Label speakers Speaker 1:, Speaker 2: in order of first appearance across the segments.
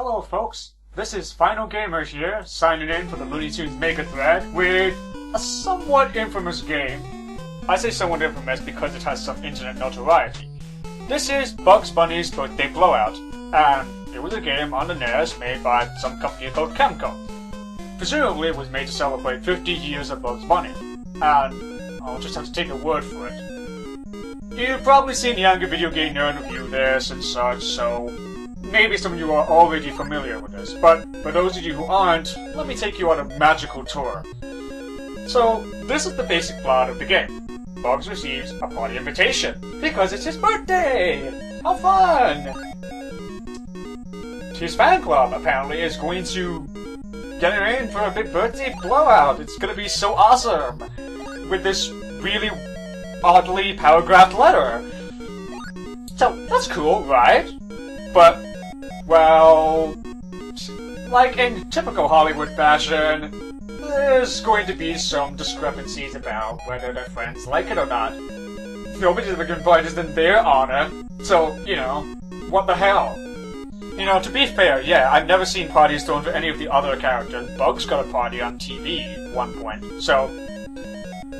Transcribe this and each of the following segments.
Speaker 1: Hello folks, this is Final Gamer here, signing in for the Looney Tunes Mega Thread with a somewhat infamous game. I say somewhat infamous because it has some internet notoriety. This is Bugs Bunny's Birthday Blowout, and it was a game on the NES made by some company called Camco. Presumably it was made to celebrate 50 years of Bugs Bunny, and I'll just have to take your word for it. You've probably seen the Angry Video Game Nerd review this and such, so maybe some of you are already familiar with this, but for those of you who aren't, let me take you on a magical tour. So, this is the basic plot of the game. Bugs receives a party invitation, because it's his birthday! How fun! His fan club, apparently, is going to get him in for a big birthday blowout. It's gonna be so awesome! With this really oddly paragraphed letter. So, that's cool, right? But, well, like in typical Hollywood fashion, there's going to be some discrepancies about whether their friends like it or not. Nobody's ever invited in their honor, so, you know, what the hell? You know, to be fair, yeah, I've never seen parties thrown for any of the other characters. Bugs got a party on TV at one point, so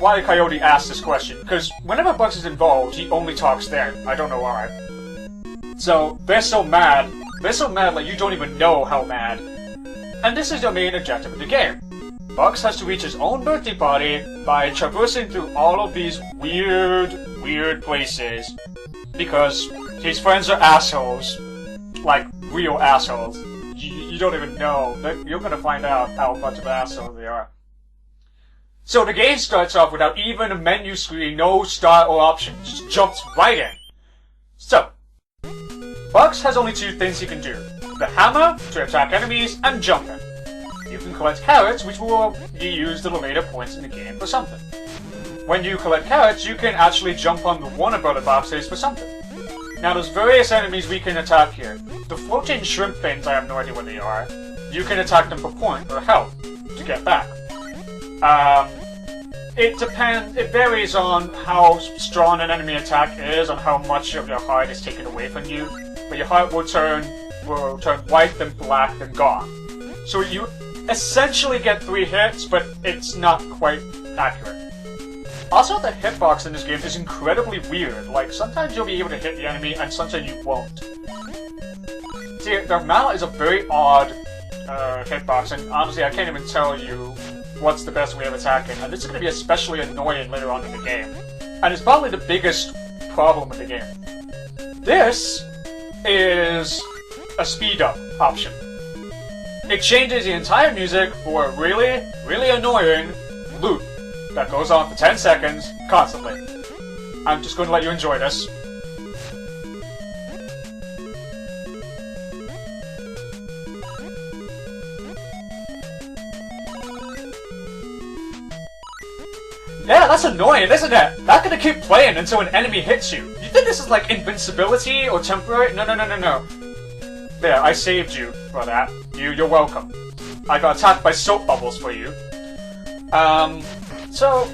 Speaker 1: why Coyote asked this question, because whenever Bugs is involved, he only talks then. I don't know why. So, they're so mad like you don't even know how mad. And this is the main objective of the game. Bugs has to reach his own birthday party by traversing through all of these weird places. Because his friends are assholes. Like, real assholes. You don't even know. You're gonna find out how much of assholes they are. So the game starts off without even a menu screen, no start or options. Just jumps right in. So, Bugs has only two things he can do. The hammer, to attack enemies, and jumping. You can collect carrots, which will be used at a later points in the game for something. When you collect carrots, you can actually jump on the Warner Brother boxes for something. Now there's various enemies we can attack here. The floating shrimp things, I have no idea what they are. You can attack them for point or health to get back. It depends, it varies on how strong an enemy attack is, on how much of your heart is taken away from you. But your heart will turn white, then black, then gone. So you essentially get 3 hits, but it's not quite accurate. Also, the hitbox in this game is incredibly weird. Like, sometimes you'll be able to hit the enemy, and sometimes you won't. See, the mallet is a very odd hitbox, and honestly, I can't even tell you what's the best way of attacking, and this is going to be especially annoying later on in the game. And it's probably the biggest problem with the game. This is a speed up option. It changes the entire music for a really annoying loop that goes on for 10 seconds constantly. I'm just going to let you enjoy this. Yeah, that's annoying, isn't it? That's gonna keep playing until an enemy hits you. You think this is like invincibility or temporary? No. There, I saved you for that. You're welcome. I got attacked by soap bubbles for you. So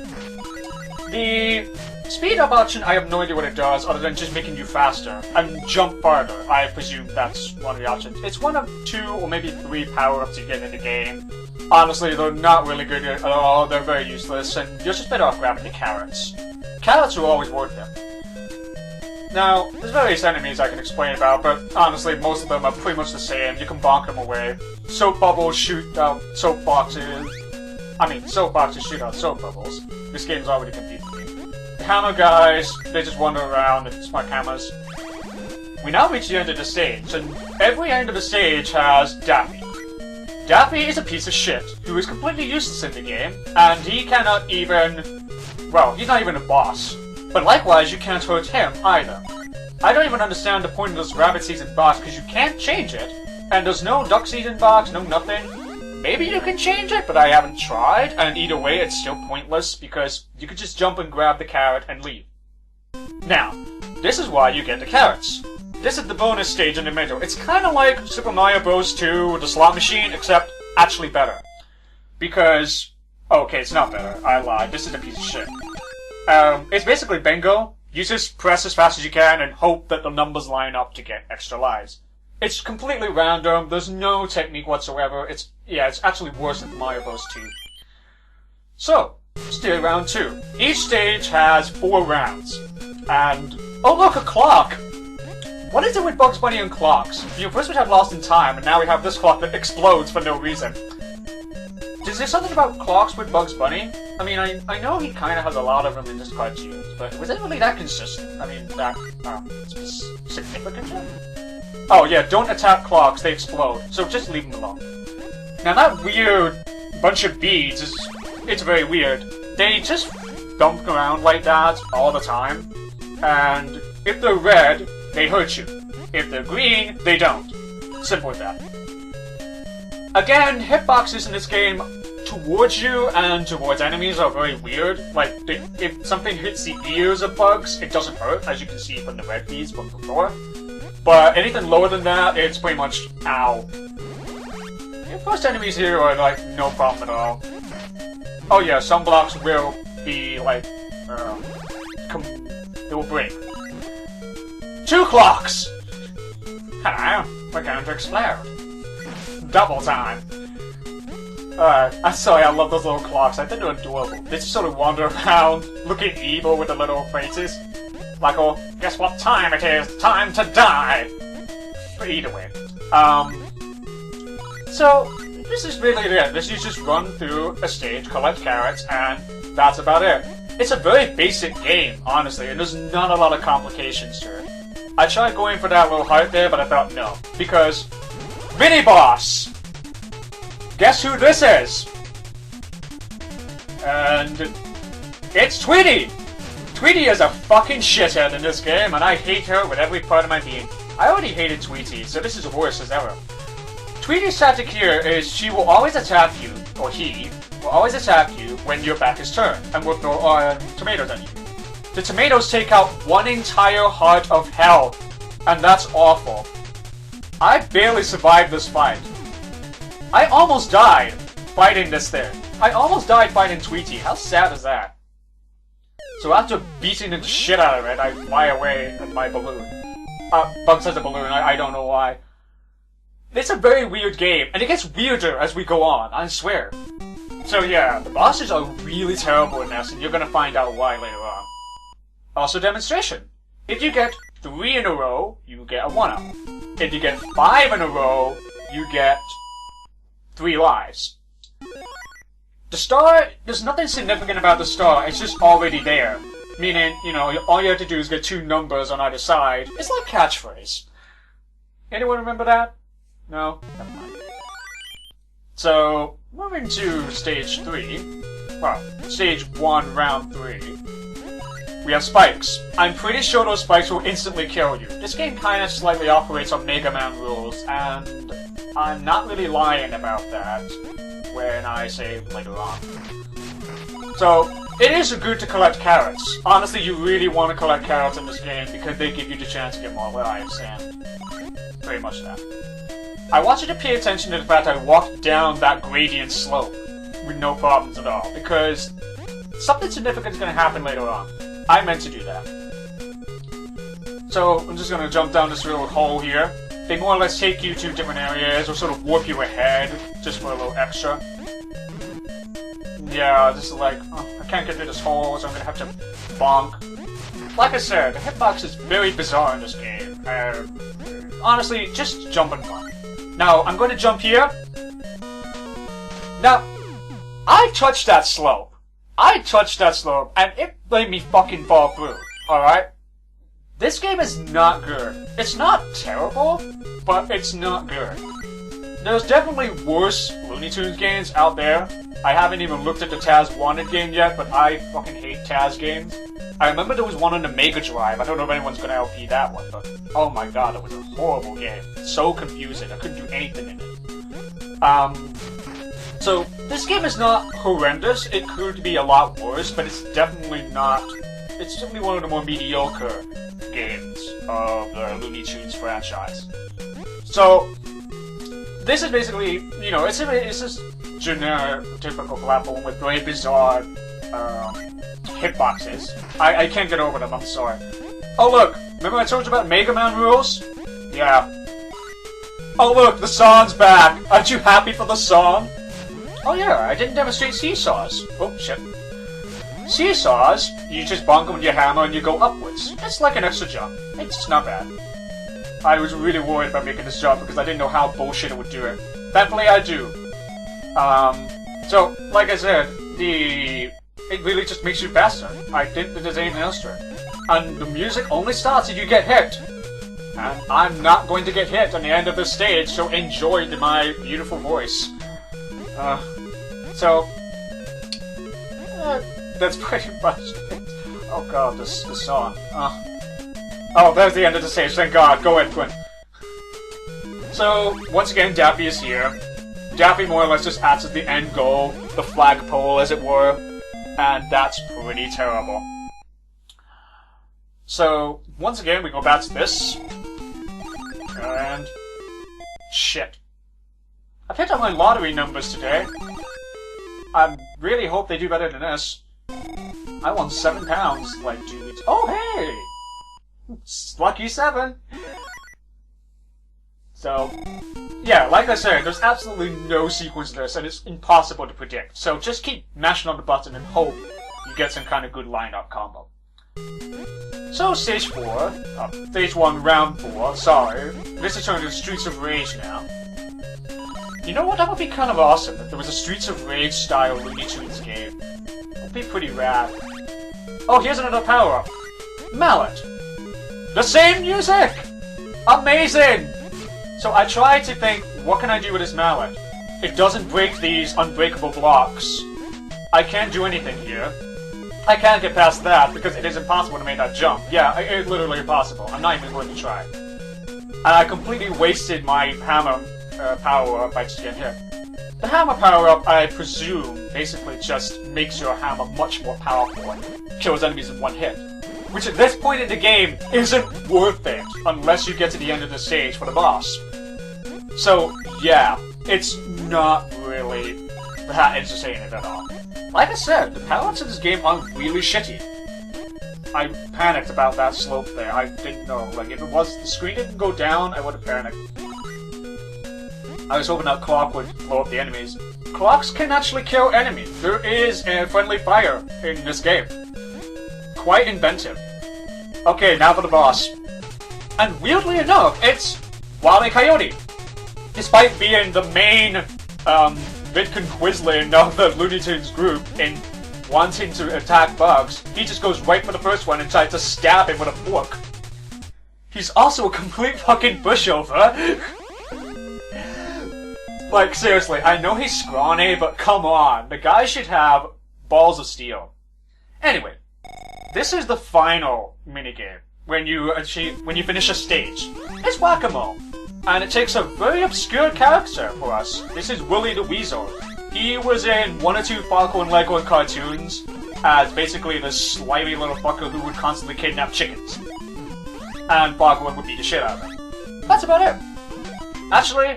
Speaker 1: the speed up option, I have no idea what it does other than just making you faster and jump farther. I presume that's one of the options. It's one of 2 or maybe 3 power-ups you get in the game. Honestly, they're not really good at all, they're very useless, and you're just better off grabbing the carrots. Carrots are always worth it. Now, there's various enemies I can explain about, but honestly, most of them are pretty much the same. You can bonk them away. Soap bubbles shoot out soap boxes. Soap boxes shoot out soap bubbles. This game's already confusing me. The hammer guys, they just wander around and smart hammers. We now reach the end of the stage, and every end of the stage has Daffy. Daffy is a piece of shit, who is completely useless in the game, and he cannot even... well, he's not even a boss. But likewise, you can't hurt him, either. I don't even understand the point of this rabbit season box, because you can't change it, and there's no duck season box, no nothing. Maybe you can change it, but I haven't tried, and either way, it's still pointless, because you could just jump and grab the carrot and leave. Now, this is why you get the carrots. This is the bonus stage in the middle. It's kind of like Super Mario Bros. 2 with the slot machine, except actually better. Because... okay, it's not better. I lied. This is a piece of shit. It's basically bingo. You just press as fast as you can and hope that the numbers line up to get extra lives. It's completely random, there's no technique whatsoever, it's actually worse than Mario Bros. 2. So, still round 2. Each stage has 4 rounds. And, oh look, a clock! What is it with Bugs Bunny and clocks? First we had Lost in Time, and now we have this clock that explodes for no reason. Is there something about clocks with Bugs Bunny? I mean, I know he kinda has a lot of them in his cartoons, but was it really that consistent? I mean, that, significant? Oh yeah, don't attack clocks, they explode, so just leave them alone. Now that weird bunch of beads it's very weird. They just dump around like that all the time, and if they're red, they hurt you. If they're green, they don't. Simple as that. Again, hitboxes in this game towards you and towards enemies are very weird. Like, if something hits the ears of bugs, it doesn't hurt, as you can see from the red beads from before. But anything lower than that, it's pretty much ow. The first enemies here are like no problem at all. Oh yeah, some blocks will be like, they will break. 2 clocks! Hello, we're going to explode. Double time. I'm sorry, I love those little clocks. I think they're adorable. They just sort of wander around, looking evil with the little faces. Like, oh, guess what time it is? Time to die! But either way. So, this is really it. This is just run through a stage, collect carrots, and that's about it. It's a very basic game, honestly, and there's not a lot of complications to it. I tried going for that little heart there, but I thought no. Because, mini-boss! Guess who this is? And it's Tweety! Tweety is a fucking shithead in this game, and I hate her with every part of my being. I already hated Tweety, so this is worse as ever. Tweety's tactic here is she will always attack you, or he will always attack you when your back is turned, and will throw tomatoes at you. The tomatoes take out 1 entire heart of hell, and that's awful. I barely survived this fight. I almost died fighting this thing. I almost died fighting Tweety. How sad is that? So after beating the shit out of it, I fly away in my balloon. Bugs has a balloon, I don't know why. It's a very weird game, and it gets weirder as we go on, I swear. So yeah, the bosses are really terrible in this, and you're gonna find out why later on. Also demonstration. If you get 3 in a row, you get a 1-up. If you get 5 in a row, you get 3 lives. The star, there's nothing significant about the star, it's just already there. Meaning, you know, all you have to do is get 2 numbers on either side. It's like catchphrase. Anyone remember that? No? Never mind. So, moving to stage 3. Well, stage 1, round 3. We have spikes. I'm pretty sure those spikes will instantly kill you. This game kinda slightly operates on Mega Man rules, and I'm not really lying about that when I say later on. So, it is good to collect carrots. Honestly, you really want to collect carrots in this game because they give you the chance to get more lives, and pretty much that. I want you to pay attention to the fact I walked down that gradient slope with no problems at all, because something significant is going to happen later on. I meant to do that. So, I'm just going to jump down this little hole here. They more or less take you to different areas, or sort of warp you ahead, just for a little extra. Yeah, this is like, oh, I can't get through this hole, so I'm gonna have to bonk. Like I said, the hitbox is very bizarre in this game. Honestly, just jump and run. Now, I'm going to jump here. Now, I touched that slope. I touched that slope, and it made me fucking fall through, alright? This game is not good. It's not terrible, but it's not good. There's definitely worse Looney Tunes games out there. I haven't even looked at the Taz Wanted game yet, but I fucking hate Taz games. I remember there was one on the Mega Drive. I don't know if anyone's gonna LP that one, but oh my god, it was a horrible game. So confusing. I couldn't do anything in it. So this game is not horrendous. It could be a lot worse, but it's definitely not. It's definitely one of the more mediocre games of the Looney Tunes franchise. So this is basically, you know, it's just generic, typical platform with very bizarre hitboxes. I can't get over them, I'm sorry. Oh look, remember I told you about Mega Man rules? Yeah. Oh look, the song's back! Aren't you happy for the song? Oh yeah, I didn't demonstrate seesaws. Oh shit. Seesaws, you just bonk them with your hammer and you go upwards. It's like an extra jump. It's not bad. I was really worried about making this jump because I didn't know how bullshit it would do it. Thankfully I do. So, like I said, it really just makes you faster. I didn't think there's anything else to it. And the music only starts if you get hit. And I'm not going to get hit on the end of this stage, so enjoy my beautiful voice. That's pretty much it. Oh god, the song. Oh, there's the end of the stage, thank god. Go in, Quinn. So, once again, Daffy is here. Daffy more or less just acts as the end goal, the flagpole, as it were. And that's pretty terrible. So, once again, we go back to this. And... shit. I picked up my lottery numbers today. I really hope they do better than this. I won £7, like 2 weeks. Oh, hey! It's lucky 7! So, yeah, like I said, there's absolutely no sequence to this, and it's impossible to predict. So just keep mashing on the button and hope you get some kind of good line-up combo. So, stage 4, stage 1, round 4, sorry. This is turned into Streets of Rage now. You know what, that would be kind of awesome if there was a Streets of Rage style Looney Tunes game. It would be pretty rad. Oh, here's another power-up. Mallet. The same music! Amazing! So I tried to think, what can I do with this mallet? It doesn't break these unbreakable blocks. I can't do anything here. I can't get past that because it is impossible to make that jump. Yeah, it's literally impossible. I'm not even going to try. And I completely wasted my hammer power-up by just getting hit. The hammer power-up, I presume, basically just makes your hammer much more powerful and kills enemies in one hit. Which at this point in the game isn't worth it unless you get to the end of the stage for the boss. So, yeah, it's not really that entertaining at all. Like I said, the power-ups in this game are really shitty. I panicked about that slope there. I didn't know. Like, if the screen didn't go down, I would have panicked. I was hoping that clock would blow up the enemies. Clocks can actually kill enemies. There is a friendly fire in this game. Quite inventive. Okay, now for the boss. And weirdly enough, it's Wile E. Coyote. Despite being the main Vidcon Quizling of the Looney Tunes group in wanting to attack Bugs, he just goes right for the first one and tries to stab him with a fork. He's also a complete fucking pushover. Like, seriously, I know he's scrawny, but come on. The guy should have balls of steel. Anyway, this is the final minigame when you finish a stage. It's Whack-A-Mole. And it takes a very obscure character for us. This is Willy the Weasel. He was in one or two Farco and Lego cartoons as basically this slimy little fucker who would constantly kidnap chickens. And Farco would beat the shit out of him. That's about it. Actually,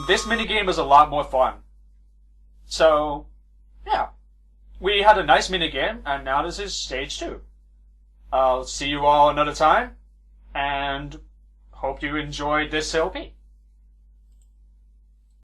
Speaker 1: this minigame is a lot more fun. So, yeah. We had a nice minigame, and now this is stage 2. I'll see you all another time, and hope you enjoyed this LP.